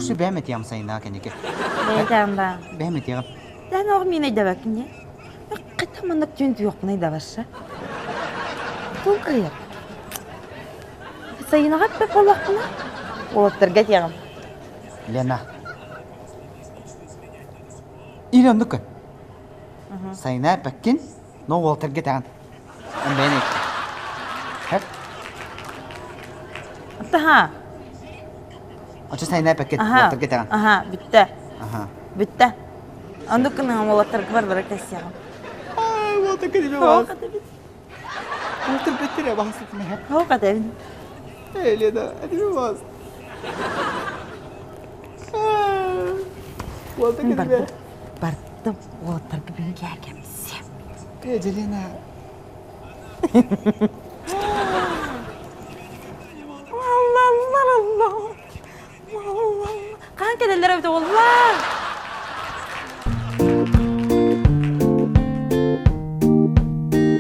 şu behmet yam sayın ha keneke. Neyden ben? Behmet yam. Ben oğlum yine de bakın ya. Kıtamanlık cüntü yok ne de varsa. Dur kıyır. Sayın ağat be kolakına. Oğuttur get yağım. Lena. İran dukun. Sayın ha bakkin. No Walter getan. Em benek. Hep. Daha. Açı sayın ha bakkin. Aha. Walter getan. Aha bitti. Aha. Bitti. Andık kına oğuttur var bırak kes yağım. Walter getan. Hoğuk adı bitti. Walter bitti ya bahsetme hep. Hoğuk adı bitti. Lena. Hadi bir bas. Walter getan. Bardım oğuttur gibi gelgemizsin. Lena. Allah Allah Allah. Allah. Kanka dediler evde Allah.